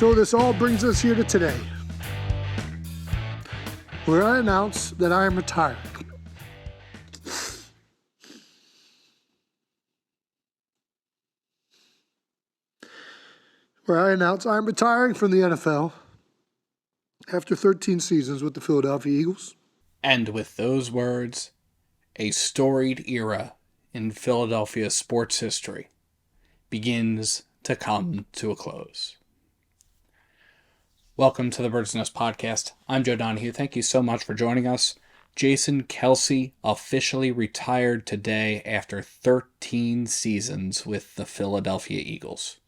So this all brings us here to today, where I announce that I am retired. Where I announce I'm retiring from the NFL after 13 seasons with the Philadelphia Eagles. And with those words, a storied era in Philadelphia sports history begins to come to a close. Welcome to the Bird's Nest Podcast. I'm Joe Donahue. Thank you so much for joining us. Jason Kelce officially retired today after 13 seasons with the Philadelphia Eagles.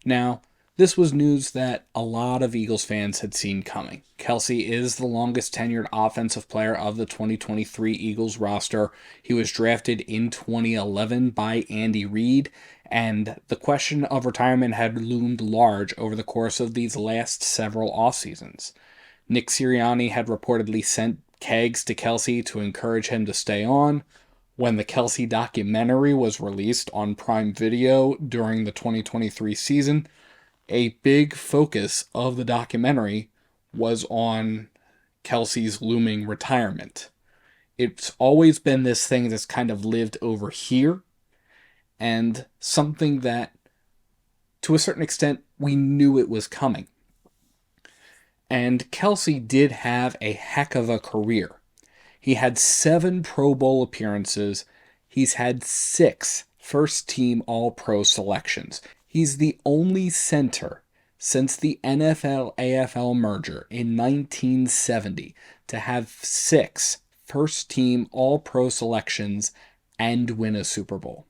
Now, this was news that a lot of Eagles fans had seen coming. Kelce is the longest tenured offensive player of the 2023 Eagles roster. He was drafted in 2011 by Andy Reid, and the question of retirement had loomed large over the course of these last several off seasons. Nick Sirianni had reportedly sent kegs to Kelce to encourage him to stay on. When the Kelce documentary was released on Prime Video during the 2023 season, a big focus of the documentary was on Kelce's looming retirement. It's always been this thing that's kind of lived over here, and something that, to a certain extent, we knew it was coming. And Kelce did have a heck of a career. He had 7 Pro Bowl appearances. He's had 6 first-team All-Pro selections. He's the only center since the NFL-AFL merger in 1970 to have 6 first-team All-Pro selections and win a Super Bowl.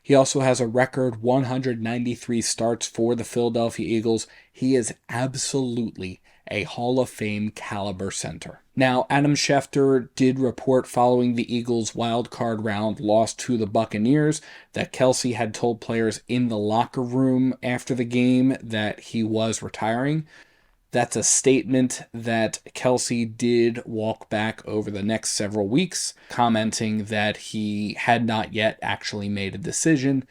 He also has a record 193 starts for the Philadelphia Eagles. He is absolutely a Hall of Fame caliber center. Now, Adam Schefter did report following the Eagles' wildcard round loss to the Buccaneers that Kelce had told players in the locker room after the game that he was retiring. That's a statement that Kelce did walk back over the next several weeks, commenting that he had not yet actually made a decision,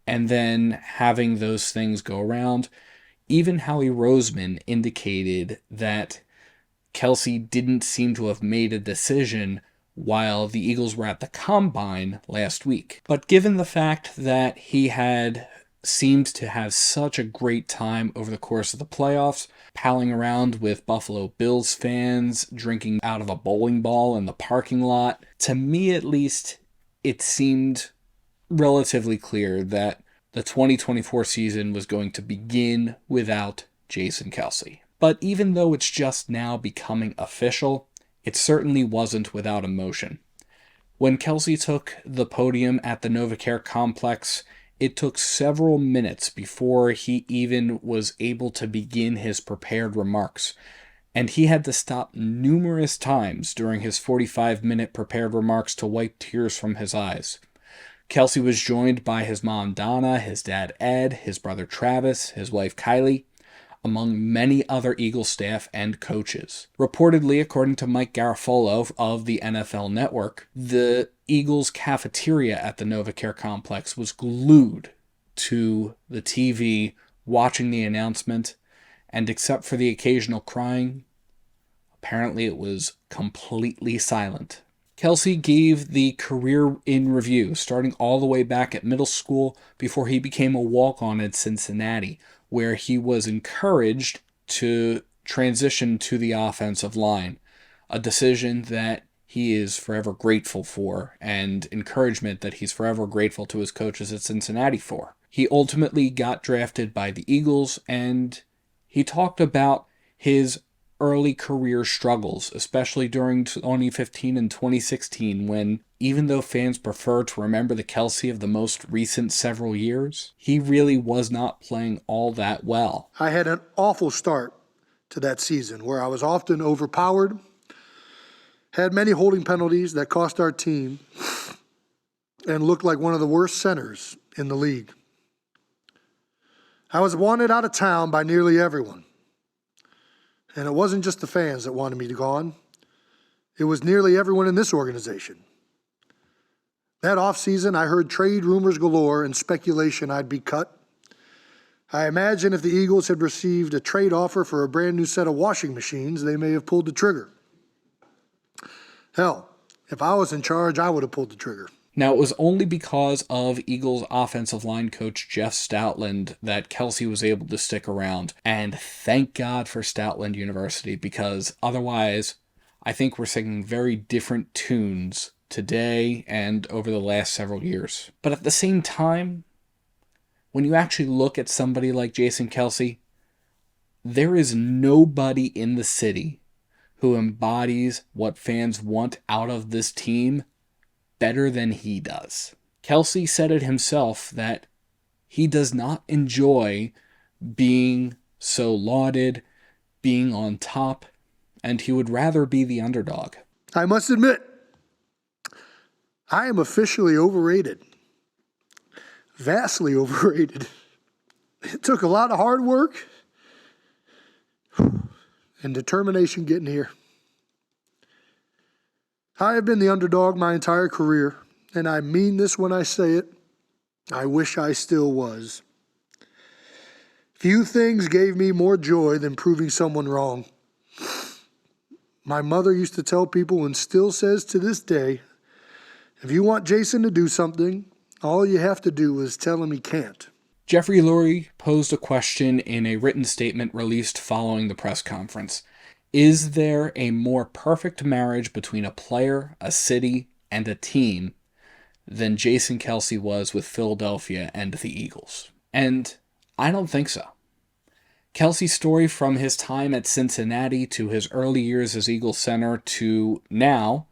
and then having those things go around. Even Howie Roseman indicated that Kelce didn't seem to have made a decision while the Eagles were at the Combine last week. But given the fact that he had seemed to have such a great time over the course of the playoffs, palling around with Buffalo Bills fans, drinking out of a bowling ball in the parking lot, to me at least, it seemed relatively clear that the 2024 season was going to begin without Jason Kelce. But even though it's just now becoming official, it certainly wasn't without emotion. When Kelce took the podium at the NovaCare complex, it took several minutes before he even was able to begin his prepared remarks, and he had to stop numerous times during his 45-minute prepared remarks to wipe tears from his eyes. Kelce was joined by his mom Donna, his dad Ed, his brother Travis, his wife Kylie, among many other Eagles staff and coaches. Reportedly, according to Mike Garafolo of the NFL Network, the Eagles cafeteria at the NovaCare complex was glued to the TV watching the announcement, and except for the occasional crying, apparently it was completely silent. Kelce gave the career in review, starting all the way back at middle school before he became a walk-on at Cincinnati, where he was encouraged to transition to the offensive line, a decision that he is forever grateful for, and encouragement that he's forever grateful to his coaches at Cincinnati for. He ultimately got drafted by the Eagles, and he talked about his early career struggles, especially during 2015 and 2016, when, even though fans prefer to remember the Kelce of the most recent several years, he really was not playing all that well. I had an awful start to that season where I was often overpowered, had many holding penalties that cost our team, and looked like one of the worst centers in the league. I was wanted out of town by nearly everyone. And it wasn't just the fans that wanted me to gone. It was nearly everyone in this organization. That offseason, I heard trade rumors galore and speculation I'd be cut. I imagine if the Eagles had received a trade offer for a brand new set of washing machines, they may have pulled the trigger. Hell, if I was in charge, I would have pulled the trigger. Now, it was only because of Eagles offensive line coach Jeff Stoutland that Kelce was able to stick around. And thank God for Stoutland University, because otherwise, I think we're singing very different tunes today and over the last several years. But at the same time, when you actually look at somebody like Jason Kelce, there is nobody in the city who embodies what fans want out of this team better than he does. Kelce said it himself that he does not enjoy being so lauded, being on top, and he would rather be the underdog. I must admit, I am officially overrated. Vastly overrated. It took a lot of hard work and determination getting here. I have been the underdog my entire career, and I mean this when I say it. I wish I still was. Few things gave me more joy than proving someone wrong. My mother used to tell people, and still says to this day, if you want Jason to do something, all you have to do is tell him he can't. Jeffrey Lurie posed a question in a written statement released following the press conference. Is there a more perfect marriage between a player, a city, and a team than Jason Kelce was with Philadelphia and the Eagles? And I don't think so. Kelce's story from his time at Cincinnati to his early years as Eagles center to now,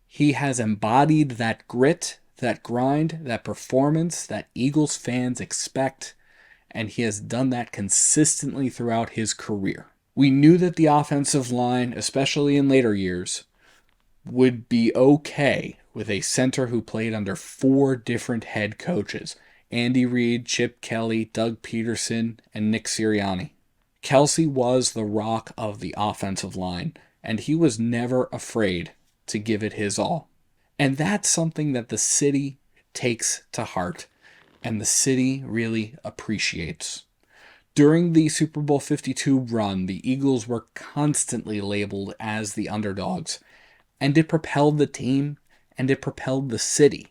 he has embodied that grit, that grind, that performance that Eagles fans expect, and he has done that consistently throughout his career. We knew that the offensive line, especially in later years, would be okay with a center who played under 4 different head coaches: Andy Reid, Chip Kelly, Doug Peterson, and Nick Sirianni. Kelce was the rock of the offensive line, and he was never afraid to give it his all. And that's something that the city takes to heart, and the city really appreciates. During the Super Bowl 52 run, the Eagles were constantly labeled as the underdogs, and it propelled the team, and it propelled the city.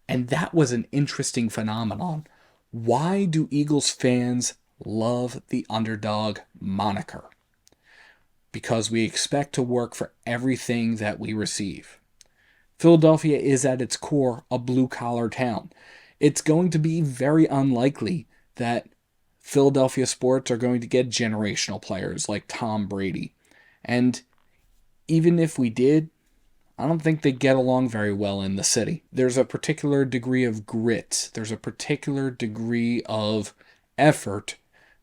And that was an interesting phenomenon. Why do Eagles fans love the underdog moniker? Because we expect to work for everything that we receive. Philadelphia is at its core a blue-collar town. It's going to be very unlikely that Philadelphia sports are going to get generational players like Tom Brady. And even if we did, I don't think they get along very well in the city. There's a particular degree of grit. There's a particular degree of effort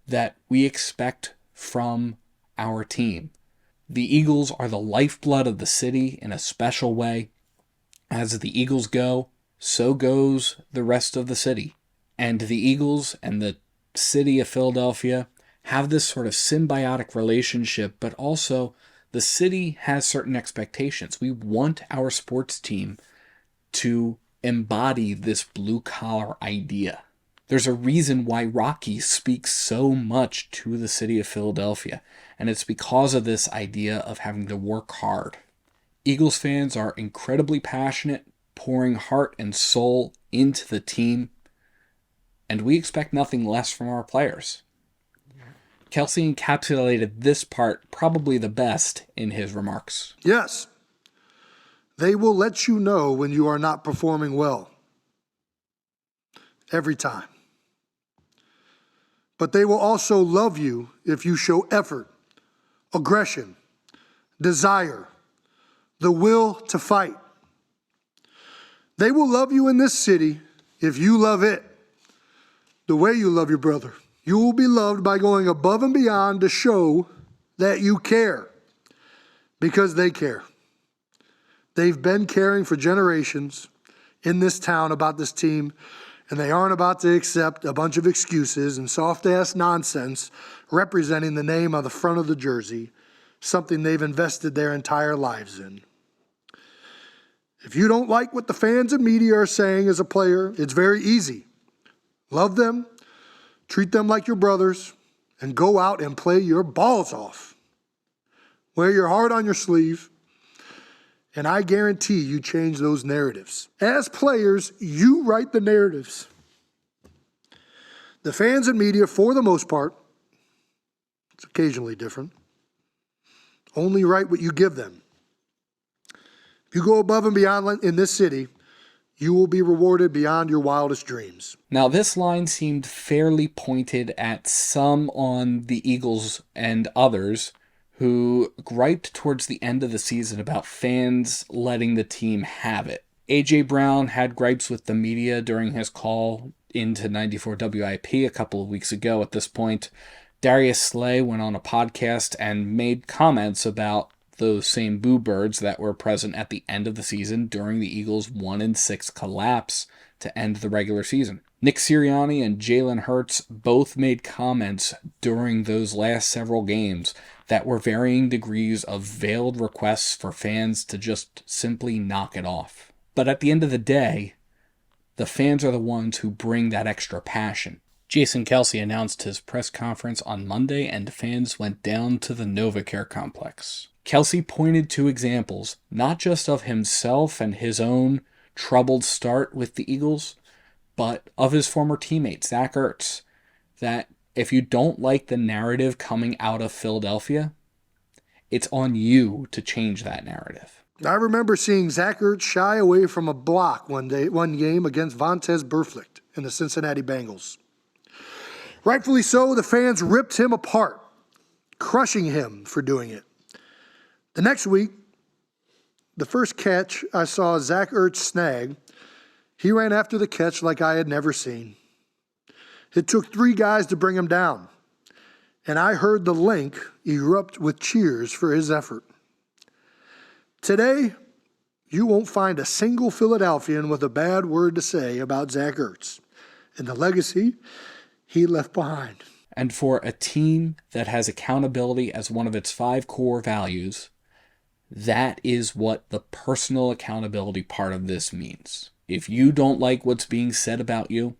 that we expect from our team. The Eagles are the lifeblood of the city in a special way. As the Eagles go, so goes the rest of the city. And the Eagles and the city of Philadelphia have this sort of symbiotic relationship, but also the city has certain expectations. We want our sports team to embody this blue-collar idea. There's a reason why Rocky speaks so much to the city of Philadelphia, and it's because of this idea of having to work hard. Eagles fans are incredibly passionate, pouring heart and soul into the team, and we expect nothing less from our players. Kelce encapsulated this part probably the best in his remarks. Yes, they will let you know when you are not performing well. Every time. But they will also love you if you show effort, aggression, desire, the will to fight. They will love you in this city if you love it the way you love your brother. You will be loved by going above and beyond to show that you care, because they care. They've been caring for generations in this town about this team, and they aren't about to accept a bunch of excuses and soft-ass nonsense representing the name on the front of the jersey, something they've invested their entire lives in. If you don't like what the fans and media are saying as a player, it's very easy. Love them, Treat them like your brothers and go out and play your balls off. Wear your heart on your sleeve, and I guarantee you change those narratives. As players, you write the narratives. The fans and media, for the most part, it's occasionally different, only write what you give them. If you go above and beyond in this city, you will be rewarded beyond your wildest dreams. Now, this line seemed fairly pointed at some on the Eagles and others who griped towards the end of the season about fans letting the team have it. A.J. Brown had gripes with the media during his call into 94 WIP a couple of weeks ago. At this point, Darius Slay went on a podcast and made comments about those same boo birds that were present at the end of the season during the Eagles' 1-6 collapse to end the regular season. Nick Sirianni and Jalen Hurts both made comments during those last several games that were varying degrees of veiled requests for fans to just simply knock it off. But at the end of the day, the fans are the ones who bring that extra passion. Jason Kelce announced his press conference on Monday, and fans went down to the NovaCare complex. Kelce pointed to examples, not just of himself and his own troubled start with the Eagles, but of his former teammate, Zach Ertz, that if you don't like the narrative coming out of Philadelphia, it's on you to change that narrative. I remember seeing Zach Ertz shy away from a block one game against Vontaze Burfict in the Cincinnati Bengals. Rightfully so, the fans ripped him apart, crushing him for doing it. The next week, the first catch I saw Zach Ertz snag, he ran after the catch like I had never seen. It took 3 guys to bring him down, and I heard the link erupt with cheers for his effort. Today, you won't find a single Philadelphian with a bad word to say about Zach Ertz and the legacy he left behind. And for a team that has accountability as one of its 5 core values, that is what the personal accountability part of this means. If you don't like what's being said about you,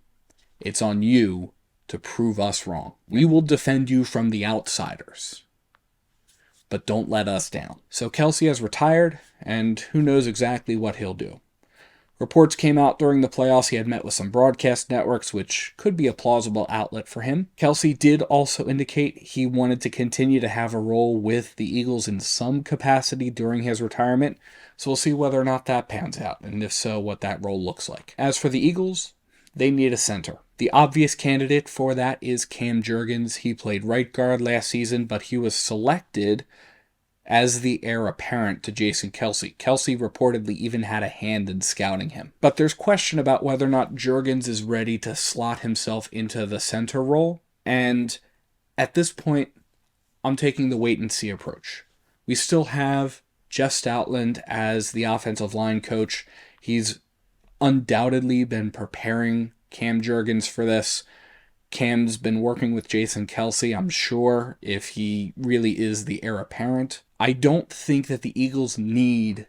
it's on you to prove us wrong. We will defend you from the outsiders, but don't let us down. So Kelce has retired, and who knows exactly what he'll do. Reports came out during the playoffs he had met with some broadcast networks, which could be a plausible outlet for him. Kelce did also indicate he wanted to continue to have a role with the Eagles in some capacity during his retirement, so we'll see whether or not that pans out, and if so, what that role looks like. As for the Eagles, they need a center. The obvious candidate for that is Cam Jurgens. He played right guard last season, but he was selected as the heir apparent to Jason Kelce. Kelce reportedly even had a hand in scouting him. But there's question about whether or not Jurgens is ready to slot himself into the center role, and at this point, I'm taking the wait-and-see approach. We still have Jeff Stoutland as the offensive line coach. He's undoubtedly been preparing Cam Jurgens for this. Cam's been working with Jason Kelce, I'm sure, if he really is the heir apparent. I don't think that the Eagles need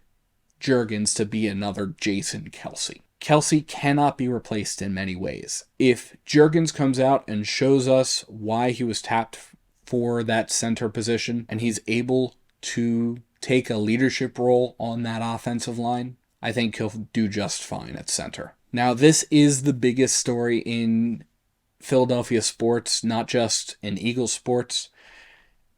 Jurgens to be another Jason Kelce. Kelce cannot be replaced in many ways. If Jurgens comes out and shows us why he was tapped for that center position, and he's able to take a leadership role on that offensive line, I think he'll do just fine at center. Now, this is the biggest story in Philadelphia sports, not just in Eagles sports.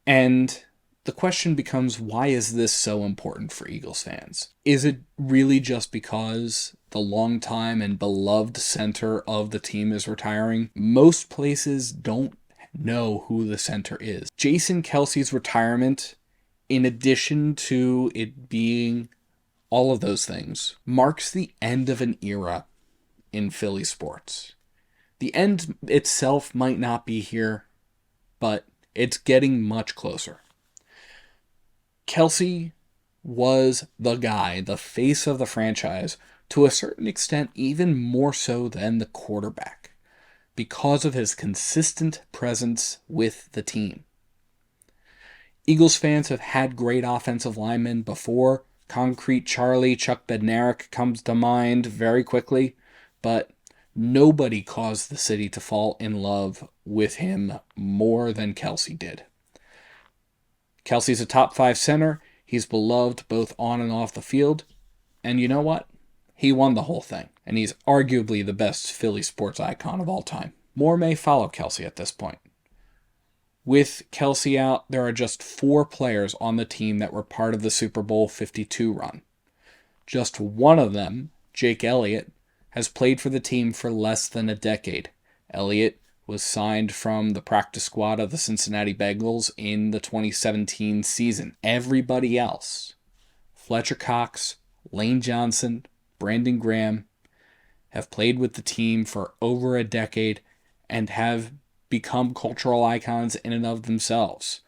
And the question becomes, why is this so important for Eagles fans? Is it really just because the longtime and beloved center of the team is retiring? Most places don't know who the center is. Jason Kelce's retirement, in addition to it being all of those things, marks the end of an era in Philly sports. The end itself might not be here, but it's getting much closer. Kelce was the guy, the face of the franchise, to a certain extent even more so than the quarterback, because of his consistent presence with the team. Eagles fans have had great offensive linemen before. Concrete Charlie, Chuck Bednarik comes to mind very quickly, but nobody caused the city to fall in love with him more than Kelce did. Kelce's a top 5 center. He's beloved both on and off the field. And you know what? He won the whole thing. And he's arguably the best Philly sports icon of all time. More may follow Kelce at this point. With Kelce out, there are just 4 players on the team that were part of the Super Bowl 52 run. Just one of them, Jake Elliott, has played for the team for less than a decade. Elliott was signed from the practice squad of the Cincinnati Bengals in the 2017 season. Everybody else, Fletcher Cox, Lane Johnson, Brandon Graham, have played with the team for over a decade and have become cultural icons in and of themselves.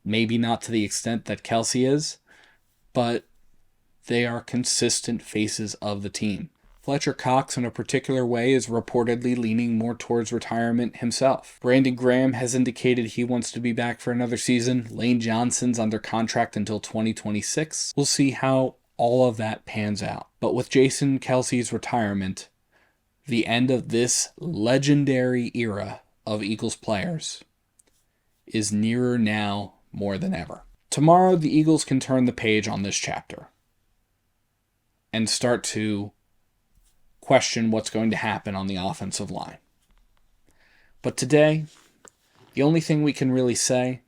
Maybe not to the extent that Kelce is, but they are consistent faces of the team. Fletcher Cox, in a particular way, is reportedly leaning more towards retirement himself. Brandon Graham has indicated he wants to be back for another season. Lane Johnson's under contract until 2026. We'll see how all of that pans out. But with Jason Kelce's retirement, the end of this legendary era of Eagles players is nearer now more than ever. Tomorrow, the Eagles can turn the page on this chapter and start to question what's going to happen on the offensive line. But today, the only thing we can really say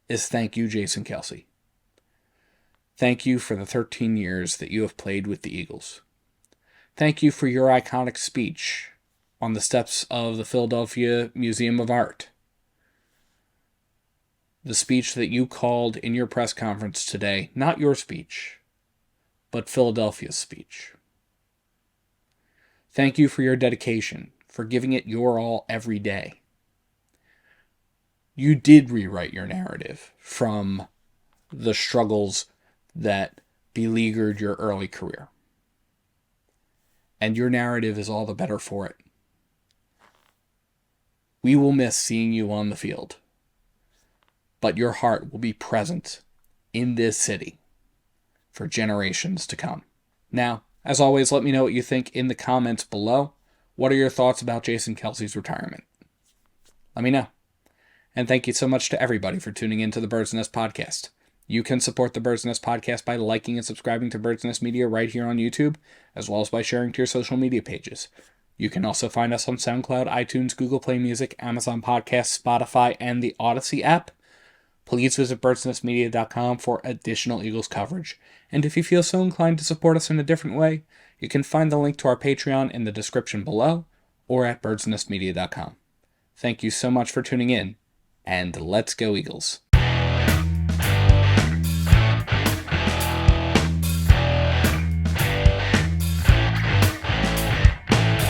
is thank you, Jason Kelce. Thank you for the 13 years that you have played with the Eagles. Thank you for your iconic speech on the steps of the Philadelphia Museum of Art. The speech that you called in your press conference today, not your speech, but Philadelphia's speech. Thank you for your dedication, for giving it your all every day. You did rewrite your narrative from the struggles that beleaguered your early career. And your narrative is all the better for it. We will miss seeing you on the field, but your heart will be present in this city for generations to come. Now, as always, let me know what you think in the comments below. What are your thoughts about Jason Kelce's retirement? Let me know. And thank you so much to everybody for tuning in to the Bird's Nest Podcast. You can support the Bird's Nest Podcast by liking and subscribing to Bird's Nest Media right here on YouTube, as well as by sharing to your social media pages. You can also find us on SoundCloud, iTunes, Google Play Music, Amazon Podcasts, Spotify, and the Odyssey app. Please visit birdsnestmedia.com for additional Eagles coverage. And if you feel so inclined to support us in a different way, you can find the link to our Patreon in the description below or at birdsnestmedia.com. Thank you so much for tuning in, and let's go Eagles.